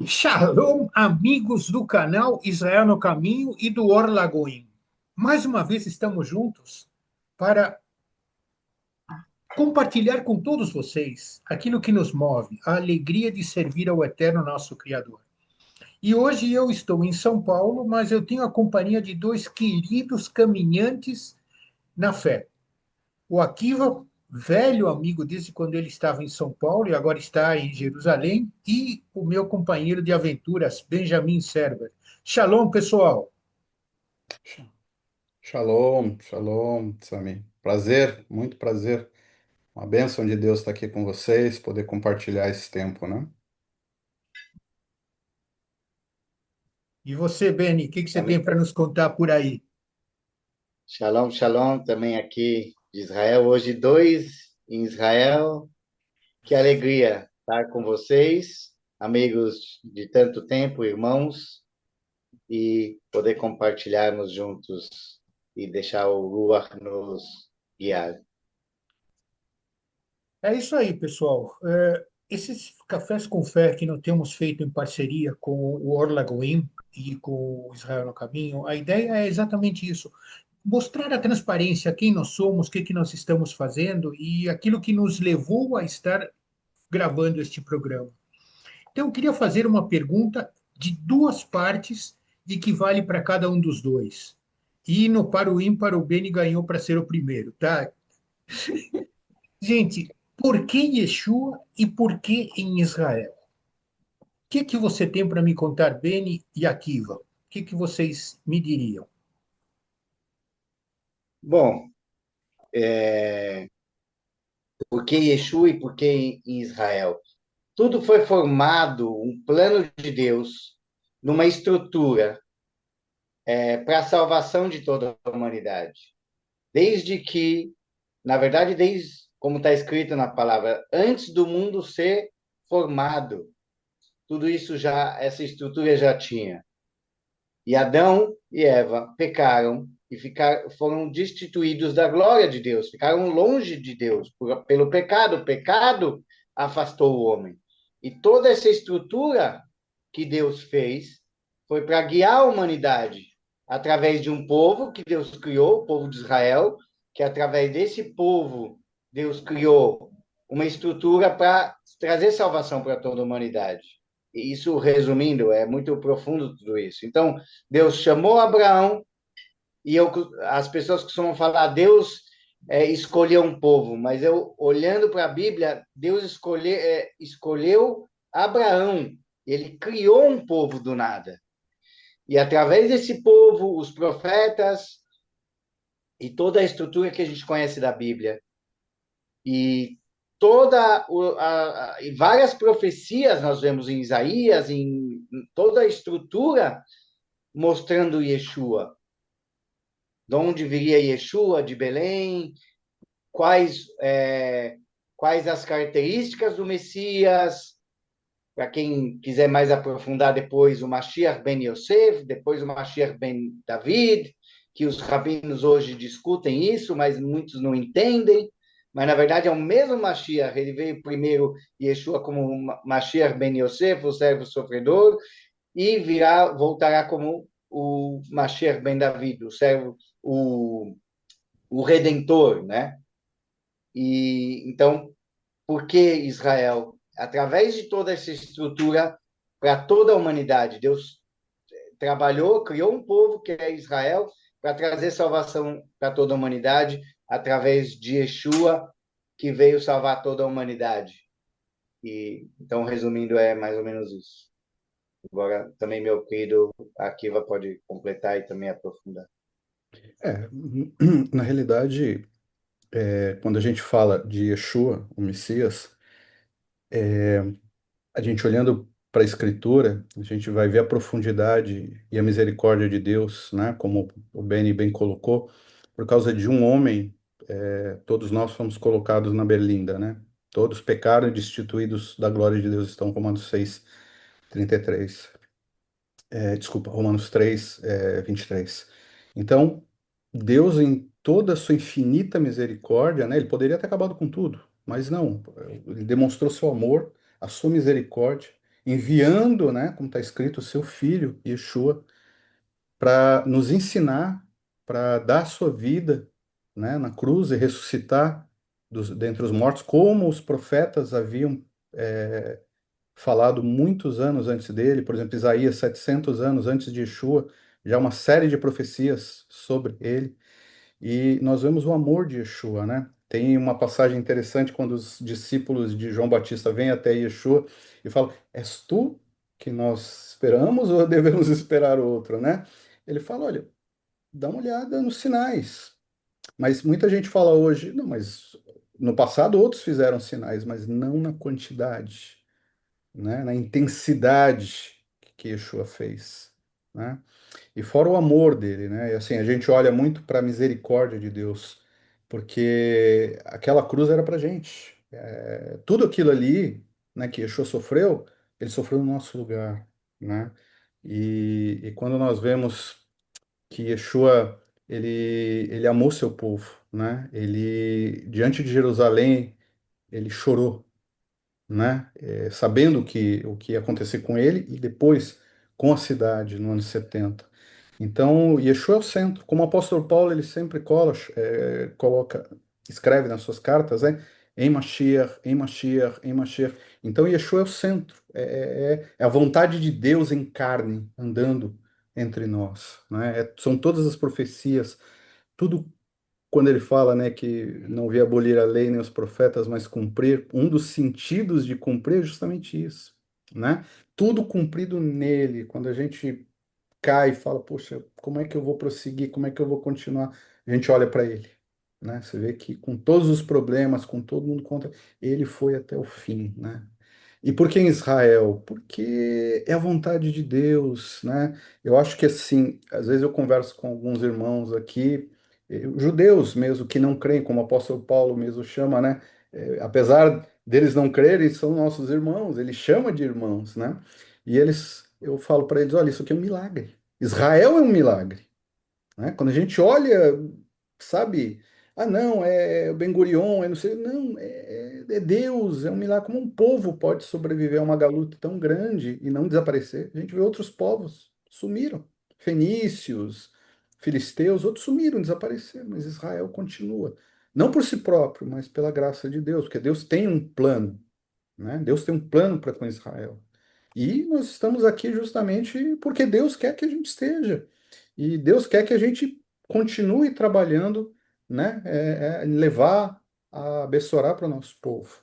Shalom, amigos do canal Israel no Caminho e do Or Lagoim. Mais uma vez estamos juntos para compartilhar com todos vocês aquilo que nos move, a alegria de servir ao eterno nosso Criador. E hoje eu estou em São Paulo, mas eu tenho a companhia de dois queridos caminhantes na fé. O Akiva, velho amigo desde quando ele estava em São Paulo e agora está em Jerusalém, e o meu companheiro de aventuras, Benjamin Server. Shalom, pessoal. Shalom, shalom, Sami. Prazer, muito prazer. Uma bênção de Deus estar aqui com vocês, poder compartilhar esse tempo, né? E você, Beni, o que você Também. tem para nos contar por aí? Shalom, shalom, também aqui de Israel. Hoje, dois em Israel. Que alegria estar com vocês, amigos de tanto tempo, irmãos, e poder compartilharmos juntos e deixar o Ruach nos guiar. É isso aí, pessoal. Esses cafés com fé que nós temos feito em parceria com o Or Lagoim e com o Israel no Caminho, a ideia é exatamente isso. Mostrar a transparência, quem nós somos, o que que nós estamos fazendo e aquilo que nos levou a estar gravando este programa. Então, eu queria fazer uma pergunta de duas partes e que vale para cada um dos dois. E no para o ímpar, o Beni ganhou para ser o primeiro, tá? Gente, por que Yeshua e por que em Israel? O que que você tem para me contar, Beni e Akiva? O que que vocês me diriam? Bom, por que Yeshua e por que em Israel? Tudo foi formado, um plano de Deus, numa estrutura para a salvação de toda a humanidade. Desde que, na verdade, desde como está escrito na palavra, antes do mundo ser formado, tudo isso já, essa estrutura já tinha. E Adão e Eva pecaram e foram destituídos da glória de Deus, ficaram longe de Deus pelo pecado. O pecado afastou o homem. E toda essa estrutura que Deus fez foi para guiar a humanidade através de um povo que Deus criou, o povo de Israel, que através desse povo Deus criou uma estrutura para trazer salvação para toda a humanidade. E isso, resumindo, é muito profundo tudo isso. Então, Deus chamou Abraão e as pessoas costumam falar, Deus escolheu um povo, mas eu, olhando para a Bíblia, Deus escolheu Abraão. Ele criou um povo do nada. E através desse povo, os profetas e toda a estrutura que a gente conhece da Bíblia, e e várias profecias nós vemos em Isaías, em toda a estrutura mostrando Yeshua. De onde viria Yeshua? De Belém? Quais, quais as características do Messias? Para quem quiser mais aprofundar depois, o Mashiach ben Yosef, depois o Mashiach ben David, que os rabinos hoje discutem isso, mas muitos não entendem. Mas, na verdade, é o mesmo Mashiach. Ele veio primeiro, Yeshua, como Mashiach ben Yosef, o servo sofredor, e voltará como o Mashiach ben David, o servo, o redentor, né? E então, por que Israel? Através de toda essa estrutura para toda a humanidade, Deus trabalhou, criou um povo que é Israel para trazer salvação para toda a humanidade através de Yeshua, que veio salvar toda a humanidade. E então, resumindo, é mais ou menos isso. Agora, também meu querido Akiva pode completar e também aprofundar. É, na realidade, quando a gente fala de Yeshua, o Messias, a gente olhando para a Escritura, a gente vai ver a profundidade e a misericórdia de Deus, né? Como o Benny bem colocou, por causa de um homem, todos nós fomos colocados na berlinda, né? Todos pecaram e destituídos da glória de Deus, estão Romanos 6:33. Desculpa, Romanos 3:23. Então, Deus, em toda a sua infinita misericórdia, né? Ele poderia ter acabado com tudo, mas não. Ele demonstrou seu amor, a sua misericórdia, enviando, né, como está escrito, o seu filho, Yeshua, para nos ensinar, para dar a sua vida, né, na cruz e ressuscitar dentre os mortos, como os profetas haviam falado muitos anos antes dele, por exemplo, Isaías, 700 anos antes de Yeshua, já uma série de profecias sobre ele. E nós vemos o amor de Yeshua, né? Tem uma passagem interessante quando os discípulos de João Batista vêm até Yeshua e falam: És tu que nós esperamos ou devemos esperar outro, né? Ele fala: Olha, dá uma olhada nos sinais. Mas muita gente fala hoje: Não, mas no passado outros fizeram sinais, mas não na quantidade, né? Na intensidade que Yeshua fez, né? E fora o amor dele, né? E assim, a gente olha muito para a misericórdia de Deus, porque aquela cruz era para gente. Tudo aquilo ali, né, que Yeshua sofreu, ele sofreu no nosso lugar, né? E quando nós vemos que Yeshua, ele amou seu povo, né? Ele, diante de Jerusalém, ele chorou, né? Sabendo o que ia acontecer com ele e depois com a cidade no ano 70. Então, Yeshua é o centro. Como o apóstolo Paulo, ele sempre coloca, escreve nas suas cartas, né? Em Mashiach, em Mashiach, em Mashiach. Então, Yeshua é o centro. É a vontade de Deus em carne andando entre nós, né? São todas as profecias, tudo quando ele fala, né, que não veio abolir a lei nem os profetas, mas cumprir, um dos sentidos de cumprir é justamente isso, né? Tudo cumprido nele. Quando a gente cai e fala, poxa, como é que eu vou prosseguir? Como é que eu vou continuar? A gente olha para ele, né? Você vê que com todos os problemas, com todo mundo contra, ele foi até o fim, né? E por que em Israel? Porque é a vontade de Deus, né? Eu acho que assim, às vezes eu converso com alguns irmãos aqui, judeus mesmo, que não creem, como o apóstolo Paulo mesmo chama, né? Apesar deles não crerem, são nossos irmãos, ele chama de irmãos, né? E eu falo para eles, olha, isso aqui é um milagre. Israel é um milagre, né? Quando a gente olha, sabe, ah, não, é o Ben-Gurion, é não sei, não, é Deus, é um milagre. Como um povo pode sobreviver a uma galuta tão grande e não desaparecer? A gente vê outros povos sumiram, fenícios, filisteus, outros sumiram, desapareceram, mas Israel continua. Não por si próprio, mas pela graça de Deus, porque Deus tem um plano, né? Deus tem um plano para com Israel. E nós estamos aqui justamente porque Deus quer que a gente esteja. E Deus quer que a gente continue trabalhando, né? Levar a Bessorá para o nosso povo,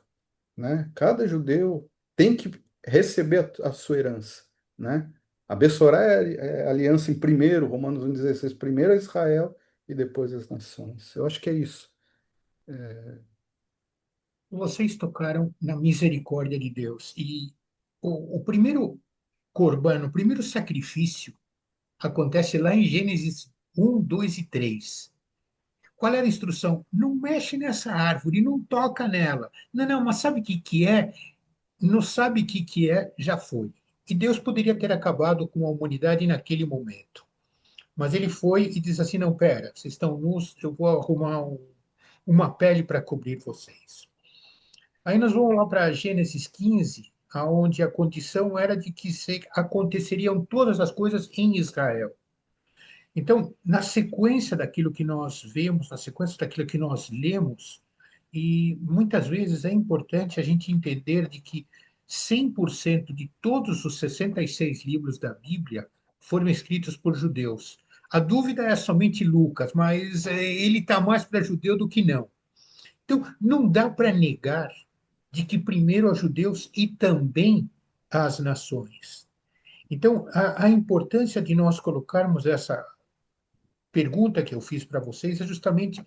né? Cada judeu tem que receber a sua herança, né? A Bessorá é a aliança em primeiro, Romanos 1,16, primeiro é Israel e depois as nações. Eu acho que é isso. Vocês tocaram na misericórdia de Deus. E o primeiro corban, o primeiro sacrifício, acontece lá em Gênesis 1, 2 e 3. Qual era a instrução? Não mexe nessa árvore, não toca nela. Não, não, mas sabe o que que é? Não sabe o que que é, já foi. E Deus poderia ter acabado com a humanidade naquele momento. Mas ele foi e disse assim: não, pera, vocês estão nus, eu vou arrumar uma pele para cobrir vocês. Aí nós vamos lá para Gênesis 15, aonde a condição era de que aconteceriam todas as coisas em Israel. Então, na sequência daquilo que nós vemos, na sequência daquilo que nós lemos, e muitas vezes é importante a gente entender de que 100% de todos os 66 livros da Bíblia foram escritos por judeus. A dúvida é somente Lucas, mas ele está mais para judeu do que não. Então, não dá para negar de que primeiro aos judeus e também às nações. Então, a importância de nós colocarmos essa pergunta que eu fiz para vocês é justamente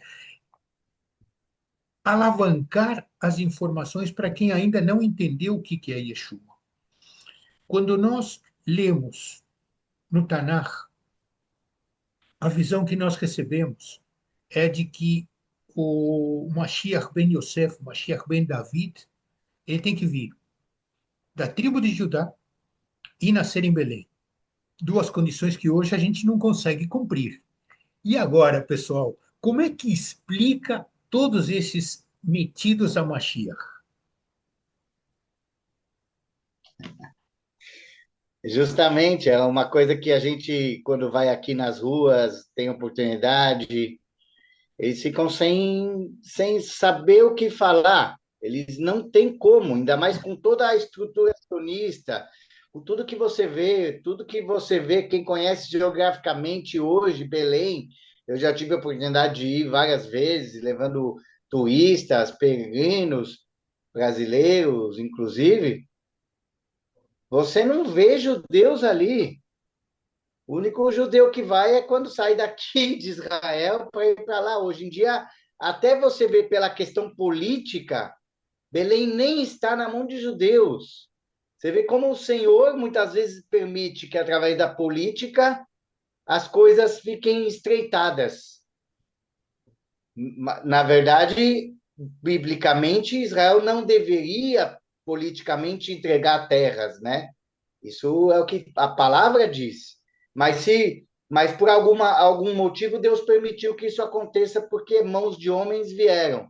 alavancar as informações para quem ainda não entendeu o que é Yeshua. Quando nós lemos no Tanakh, a visão que nós recebemos é de que o Mashiach ben Yosef, o Mashiach ben David, ele tem que vir da tribo de Judá e nascer em Belém. Duas condições que hoje a gente não consegue cumprir. E agora, pessoal, como é que explica todos esses metidos a Mashiach? Justamente, é uma coisa que a gente, quando vai aqui nas ruas, tem oportunidade, eles ficam sem saber o que falar. Eles não têm como, ainda mais com toda a estrutura sionista, com tudo que você vê, quem conhece geograficamente hoje, Belém, eu já tive a oportunidade de ir várias vezes, levando turistas, peregrinos, brasileiros, inclusive, você não vê judeus ali. O único judeu que vai é quando sai daqui de Israel para ir para lá. Hoje em dia, até você ver pela questão política, Belém nem está na mão de judeus. Você vê como o Senhor muitas vezes permite que, através da política, as coisas fiquem estreitadas. Na verdade, biblicamente, Israel não deveria politicamente entregar terras, né? Isso é o que a palavra diz. Mas por algum motivo Deus permitiu que isso aconteça porque mãos de homens vieram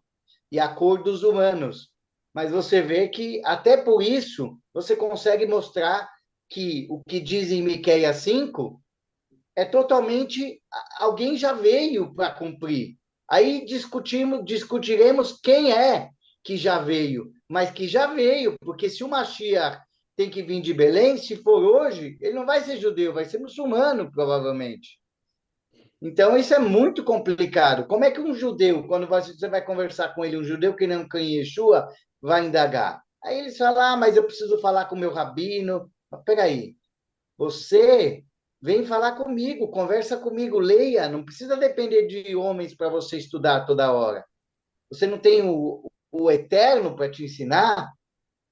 e acordos humanos. Mas você vê que até por isso você consegue mostrar que o que diz em Miqueias 5 é totalmente alguém já veio para cumprir. Aí discutiremos quem é que já veio, mas que já veio, porque se o Mashiach tem que vir de Belém, se for hoje, ele não vai ser judeu, vai ser muçulmano, provavelmente. Então, isso é muito complicado. Como é que um judeu, quando você vai conversar com ele, um judeu que não crê em Yeshua, vai indagar? Aí eles falam, mas eu preciso falar com o meu rabino. Mas, peraí, você vem falar comigo, conversa comigo, leia. Não precisa depender de homens para você estudar toda hora. Você não tem o eterno para te ensinar,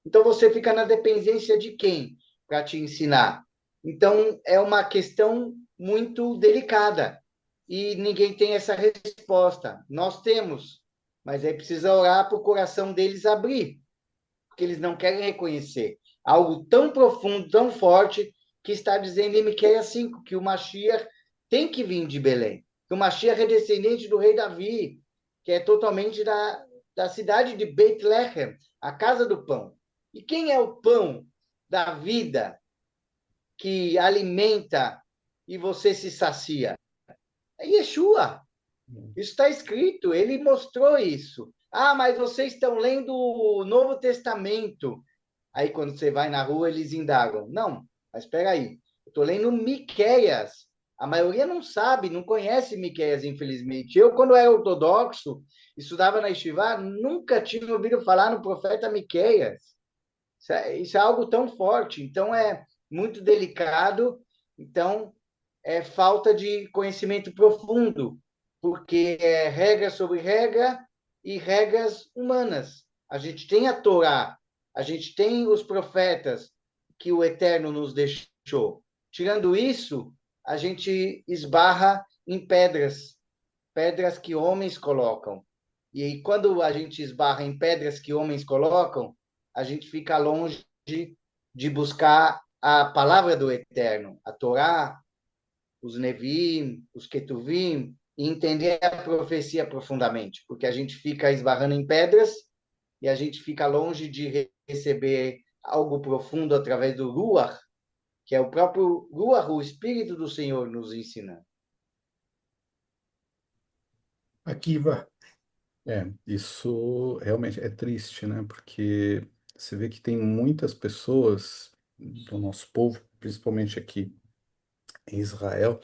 então você fica na dependência de quem para te ensinar? Então é uma questão muito delicada e ninguém tem essa resposta. Nós temos, mas aí precisa orar para o coração deles abrir, porque eles não querem reconhecer algo tão profundo, tão forte, que está dizendo em Miqueias 5, que o Mashiach tem que vir de Belém, que o Mashiach é descendente do rei Davi, que é totalmente da cidade de Beit-Lehem, a casa do pão. E quem é o pão da vida que alimenta e você se sacia? É Yeshua. Isso está escrito, ele mostrou isso. Ah, mas vocês estão lendo o Novo Testamento. Aí, quando você vai na rua, eles indagam. Não, mas espera aí. Eu estou lendo Miqueias. A maioria não sabe, não conhece Miqueias, infelizmente. Eu, quando era ortodoxo, estudava na Yeshiva, nunca tinha ouvido falar no profeta Miqueias. Isso é algo tão forte. Então, é muito delicado. Então, é falta de conhecimento profundo, porque é regra sobre regra e regras humanas. A gente tem a Torá, a gente tem os profetas que o Eterno nos deixou. Tirando isso, a gente esbarra em pedras, pedras que homens colocam. E quando a gente esbarra em pedras que homens colocam, a gente fica longe de buscar a palavra do Eterno, a Torá, os Nevim, os Ketuvim, e entender a profecia profundamente, porque a gente fica esbarrando em pedras e a gente fica longe de receber algo profundo através do Ruach, que é o próprio Ruach, o Espírito do Senhor nos ensinando. Akiva. Isso realmente é triste, né? Porque você vê que tem muitas pessoas do nosso povo, principalmente aqui em Israel,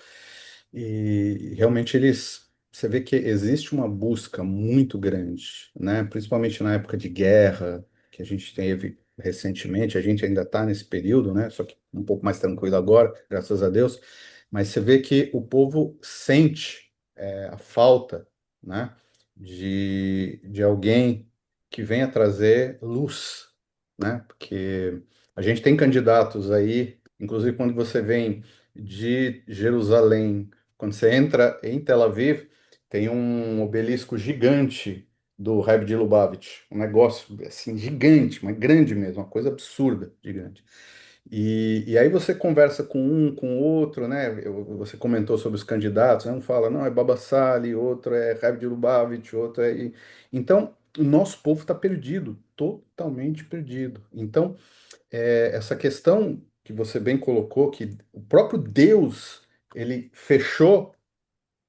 e realmente você vê que existe uma busca muito grande, né? Principalmente na época de guerra que a gente teve recentemente, a gente ainda está nesse período, né? Só que um pouco mais tranquilo agora, graças a Deus. Mas você vê que o povo sente a falta, né? De alguém que venha trazer luz, né? Porque a gente tem candidatos aí, inclusive quando você vem de Jerusalém. Quando você entra em Tel Aviv, tem um obelisco gigante do Rebbe de Lubavitch, um negócio assim gigante, mas grande mesmo, uma coisa absurda, gigante. E aí você conversa com um, com outro, né? Você comentou sobre os candidatos, né? Um fala, não, é Baba Sali, outro é Rebbe de Lubavitch, outro é... Então, o nosso povo está perdido, totalmente perdido. Então, essa questão que você bem colocou, que o próprio Deus, ele fechou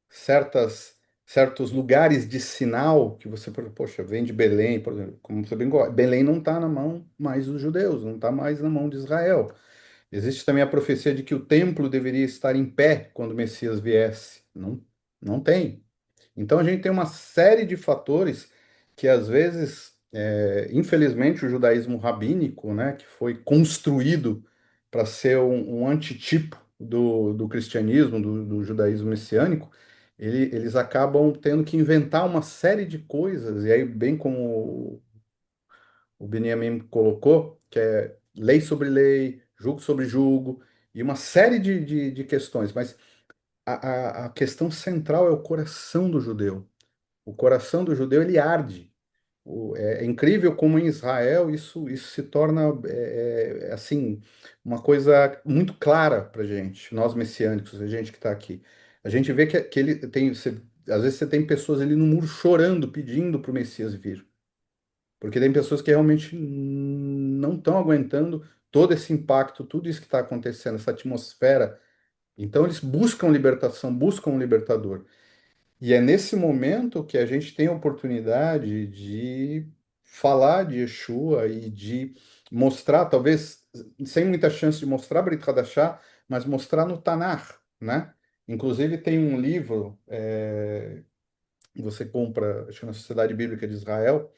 certos lugares de sinal que você, poxa, vem de Belém, por exemplo, como você bem gosta, Belém não está na mão mais dos judeus, não está mais na mão de Israel. Existe também a profecia de que o templo deveria estar em pé quando o Messias viesse. Não, não tem. Então a gente tem uma série de fatores que às vezes, infelizmente, o judaísmo rabínico, né, que foi construído para ser um antitipo do cristianismo, do judaísmo messiânico, eles acabam tendo que inventar uma série de coisas, e aí, bem como o Benjamin colocou, que é lei sobre lei, julgo sobre julgo, e uma série de questões, mas a questão central é o coração do judeu. O coração do judeu ele arde. É incrível como em Israel isso se torna assim uma coisa muito clara para gente, nós messiânicos, a gente que está aqui. A gente vê que ele tem, às vezes você tem pessoas ali no muro chorando, pedindo para o Messias vir, porque tem pessoas que realmente não estão aguentando todo esse impacto, tudo isso que está acontecendo, essa atmosfera. Então eles buscam libertação, buscam um libertador. E é nesse momento que a gente tem a oportunidade de falar de Yeshua e de mostrar, talvez sem muita chance de mostrar Brit Hadashah, mas mostrar no Tanakh, né? Inclusive tem um livro que você compra, acho que na Sociedade Bíblica de Israel,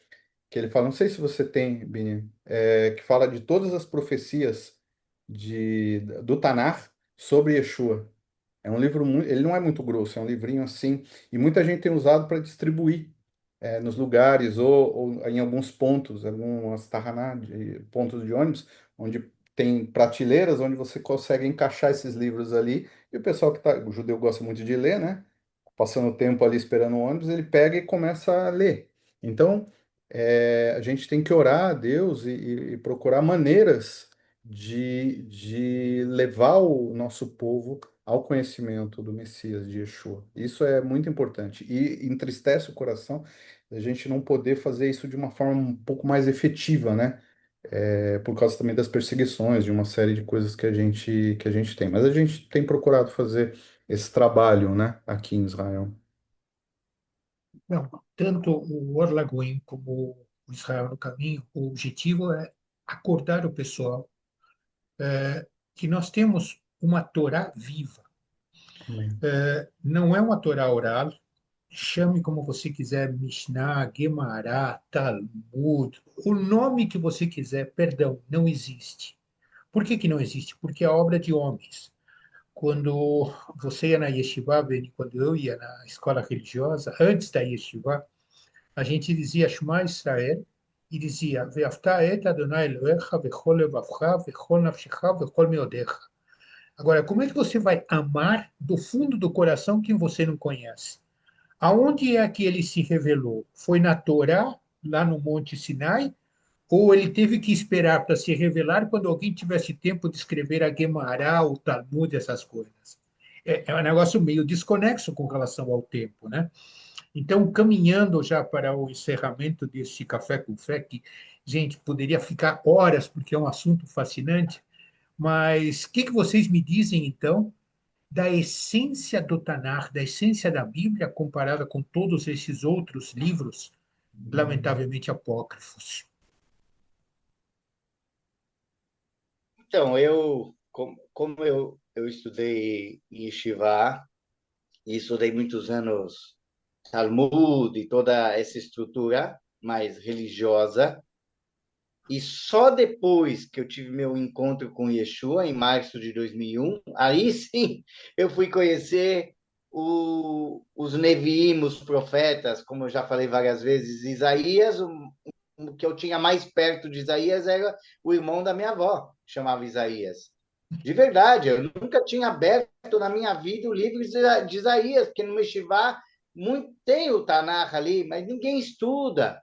que ele fala, não sei se você tem, Bini, que fala de todas as profecias do Tanakh sobre Yeshua. É um livro muito, ele não é muito grosso, é um livrinho assim, e muita gente tem usado para distribuir nos lugares ou em alguns pontos, algumas tahaná, pontos de ônibus, onde tem prateleiras onde você consegue encaixar esses livros ali, e o pessoal que tá, o judeu gosta muito de ler, né? Passando o tempo ali esperando o ônibus, ele pega e começa a ler. Então, a gente tem que orar a Deus e procurar maneiras de levar o nosso povo ao conhecimento do Messias, de Yeshua. Isso é muito importante. E entristece o coração a gente não poder fazer isso de uma forma um pouco mais efetiva, né? Por causa também das perseguições, de uma série de coisas que a gente tem. Mas a gente tem procurado fazer esse trabalho, né, aqui em Israel. Não, tanto o Or Lagoim como o Israel no Caminho, o objetivo é acordar o pessoal que nós temos uma Torá viva. Amém. Não é uma Torá oral, chame como você quiser, Mishnah, Gemara, Talmud, o nome que você quiser, perdão, não existe. Por que que não existe? Porque é obra de homens. Quando você ia na yeshiva, Beni, quando eu ia na escola religiosa, antes da yeshiva, a gente dizia Shema Israel e dizia Ve'afta et Adonai Elohecha vechol levavcha vechol nafshecha vechol meodecha. Agora, como é que você vai amar do fundo do coração quem você não conhece? Aonde é que ele se revelou? Foi na Torá, lá no Monte Sinai, ou ele teve que esperar para se revelar quando alguém tivesse tempo de escrever a Guemará, o Talmud, essas coisas? É um negócio meio desconexo com relação ao tempo, né? Então, caminhando já para o encerramento desse Café com Fé, que, gente, poderia ficar horas, porque é um assunto fascinante, mas o que vocês me dizem, então, da essência do Tanar, da essência da Bíblia, comparada com todos esses outros livros, lamentavelmente apócrifos? Então, como eu estudei em Yeshiva e estudei muitos anos Talmud e toda essa estrutura mais religiosa, e só depois que eu tive meu encontro com Yeshua, em março de 2001, aí sim eu fui conhecer os Neviim, os profetas, como eu já falei várias vezes, Isaías, o que eu tinha mais perto de Isaías era o irmão da minha avó, chamava Isaías. De verdade, eu nunca tinha aberto na minha vida o livro de Isaías, porque no Meshivá tem o Tanakh ali, mas ninguém estuda.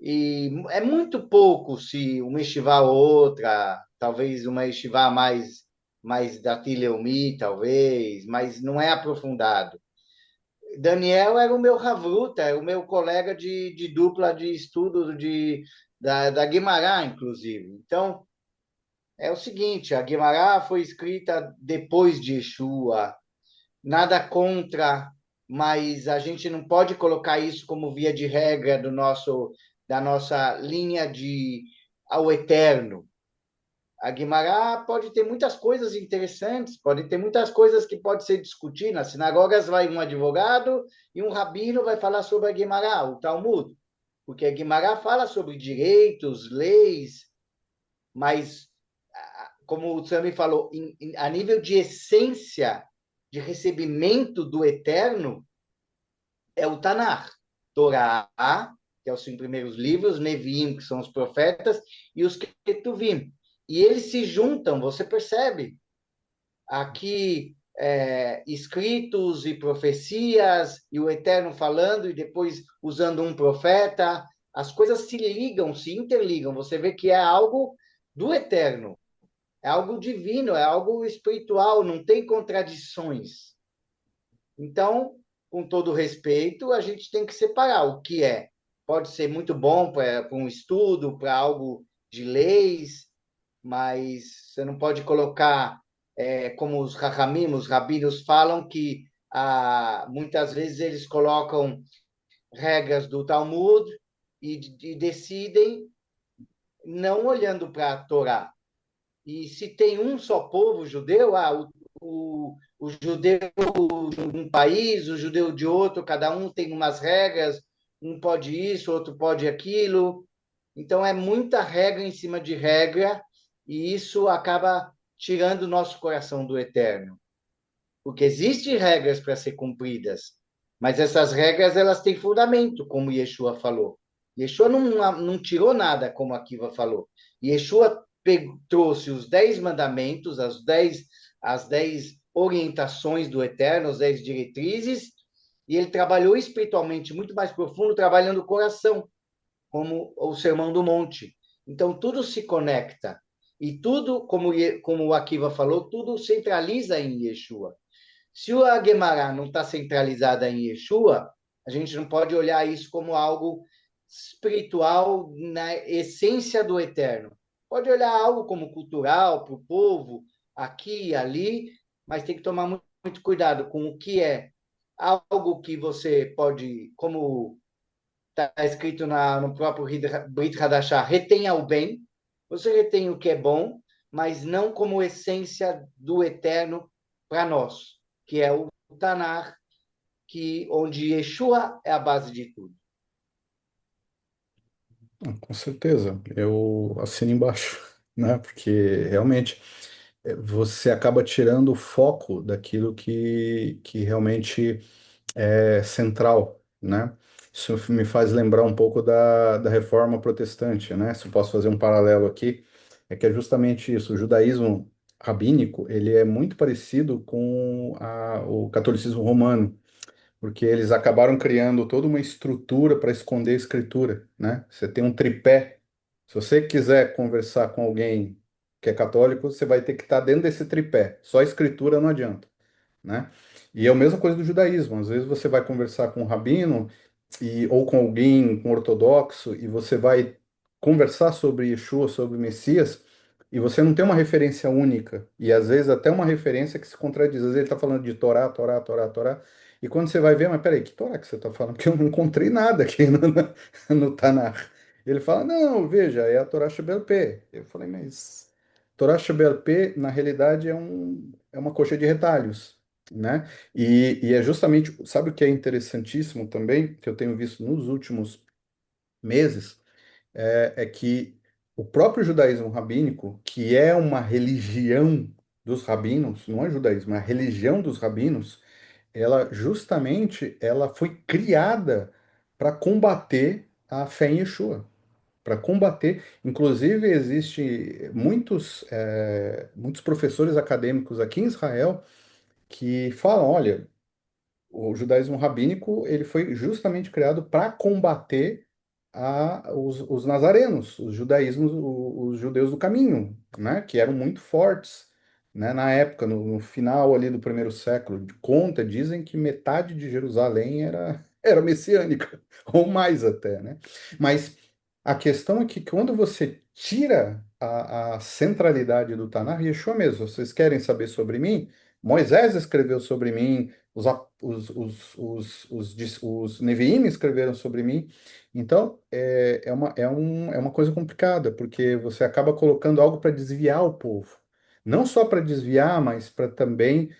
E é muito pouco se uma estivá ou outra, talvez uma estivá mais da Tileumi, talvez, mas não é aprofundado. Daniel era o meu Havruta, era o meu colega de dupla de estudo da Guimarães, inclusive. Então, é o seguinte: a Guimará foi escrita depois de Yeshua, nada contra, mas a gente não pode colocar isso como via de regra da nossa linha de ao eterno. A Guimará pode ter muitas coisas interessantes, pode ter muitas coisas que pode ser discutir. Nas sinagogas vai um advogado e um rabino vai falar sobre a Guimará, o Talmud, porque a Guimará fala sobre direitos, leis, mas, como o Sami falou, a nível de essência, de recebimento do eterno, é o Tanakh. Torá, que é os 5 primeiros livros, Neviim, que são os profetas, e os Ketuvim. E eles se juntam, você percebe. Aqui, escritos e profecias, e o Eterno falando, e depois usando um profeta, as coisas se ligam, se interligam. Você vê que é algo do Eterno, é algo divino, é algo espiritual, não tem contradições. Então, com todo respeito, a gente tem que separar o que pode ser muito bom para um estudo, para algo de leis, mas você não pode colocar, como os Rahamim, os rabinos falam, que muitas vezes eles colocam regras do Talmud e decidem não olhando para a Torá. E se tem um só povo judeu, o judeu de um país, o judeu de outro, cada um tem umas regras, um pode isso, outro pode aquilo. Então, é muita regra em cima de regra, e isso acaba tirando o nosso coração do eterno. Porque existem regras para ser cumpridas, mas essas regras elas têm fundamento, como Yeshua falou. Yeshua não tirou nada, como a Kiva falou. Yeshua trouxe os 10 mandamentos, as dez orientações do Eterno, as 10 diretrizes, e ele trabalhou espiritualmente muito mais profundo, trabalhando o coração, como o Sermão do Monte. Então, tudo se conecta. E tudo, como o Akiva falou, tudo centraliza em Yeshua. Se a Gemara não está centralizada em Yeshua, a gente não pode olhar isso como algo espiritual na essência do eterno. Pode olhar algo como cultural para o povo, aqui e ali, mas tem que tomar muito, muito cuidado com o que é algo que você pode, como está escrito no próprio Brit Hadashah, retenha o bem, você retém o que é bom, mas não como essência do eterno para nós, que é o Tanar, onde Yeshua é a base de tudo. Com certeza, eu assino embaixo, né? Porque realmente você acaba tirando o foco daquilo que realmente é central, né? Isso me faz lembrar um pouco da Reforma Protestante, né? Se eu posso fazer um paralelo aqui, é que é justamente isso. O judaísmo rabínico, ele é muito parecido com o catolicismo romano, porque eles acabaram criando toda uma estrutura para esconder a escritura, né? Você tem um tripé. Se você quiser conversar com alguém que é católico, você vai ter que estar dentro desse tripé. Só a escritura não adianta, né? E é a mesma coisa do judaísmo. Às vezes você vai conversar com um rabino ou com alguém, com um ortodoxo, e você vai conversar sobre Yeshua, sobre o Messias, e você não tem uma referência única, e às vezes até uma referência que se contradiz. Às vezes ele está falando de Torá, Torá, Torá, Torá, e quando você vai ver, mas peraí, que Torá que você está falando? Porque eu não encontrei nada aqui no Tanakh. Ele fala, não, veja, é a Torá Shebel Pé. Eu falei, mas Torá Shebel Pé, na realidade, é uma coxa de retalhos, né? E é justamente, sabe o que é interessantíssimo também, que eu tenho visto nos últimos meses, é que o próprio judaísmo rabínico, que é uma religião dos rabinos, não é judaísmo, é a religião dos rabinos, ela justamente ela foi criada para combater a fé em Yeshua, para combater. Inclusive, existe muitos professores acadêmicos aqui em Israel que falam, olha, o judaísmo rabínico ele foi justamente criado para combater os nazarenos, os judeus do caminho, né, que eram muito fortes, né, na época, no final ali do primeiro século. Dizem que metade de Jerusalém era messiânica, ou mais até, né? Mas a questão é que quando você tira a centralidade do Tanar. Yeshua mesmo, vocês querem saber sobre mim? Moisés escreveu sobre mim, os Neviim escreveram sobre mim. Então, é uma coisa complicada, porque você acaba colocando algo para desviar o povo. Não só para desviar, mas para também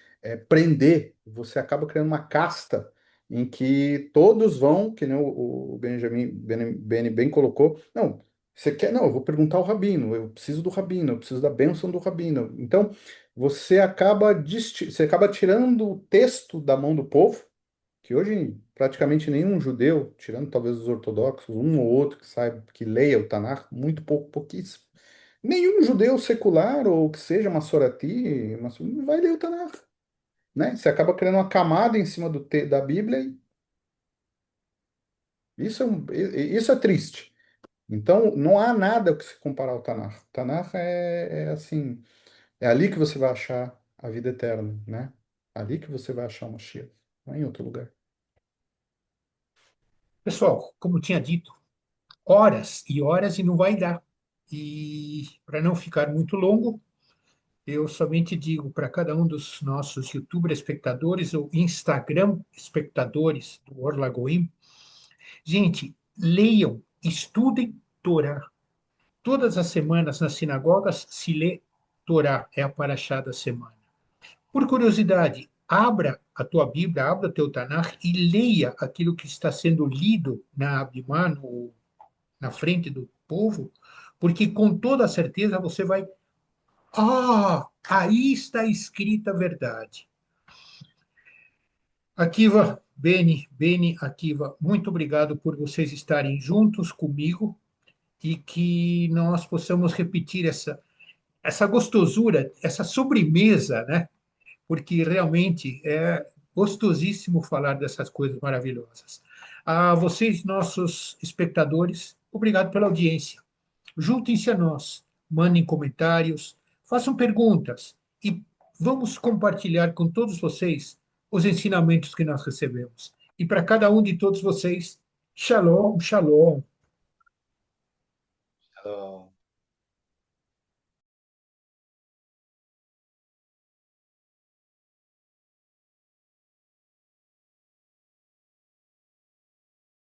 prender. Você acaba criando uma casta em que todos vão, que nem o Benjamin Beni bem colocou, não, você quer? Não, eu vou perguntar ao rabino, eu preciso do rabino, eu preciso da bênção do rabino. Então, você acaba tirando o texto da mão do povo, que hoje praticamente nenhum judeu, tirando talvez os ortodoxos, um ou outro que saiba, que leia o Tanakh, muito pouco, pouquíssimo. Nenhum judeu secular ou que seja Massorati, vai ler o Tanakh, né? Você acaba criando uma camada em cima da Bíblia e isso é triste. Então, não há nada que se comparar ao Tanakh. O Tanakh é assim, é ali que você vai achar a vida eterna, né? Ali que você vai achar o Mashiach, não é em outro lugar. Pessoal, como tinha dito, horas e horas e não vai dar. E para não ficar muito longo, eu somente digo para cada um dos nossos YouTube espectadores ou Instagram espectadores do Orla Goim, gente, leiam, estudem Torá. Todas as semanas nas sinagogas se lê Torá, é a paraxá da semana. Por curiosidade, abra a tua Bíblia, abra o teu Tanakh e leia aquilo que está sendo lido na Abimá, na frente do povo, porque com toda certeza você vai. Ah, aí está escrita a verdade. Akiva, Beni, Akiva, muito obrigado por vocês estarem juntos comigo e que nós possamos repetir essa gostosura, essa sobremesa, né? Porque realmente é gostosíssimo falar dessas coisas maravilhosas. A vocês, nossos espectadores, obrigado pela audiência. Juntem-se a nós, mandem comentários, façam perguntas e vamos compartilhar com todos vocês os ensinamentos que nós recebemos. E para cada um de todos vocês, shalom, shalom. Oh.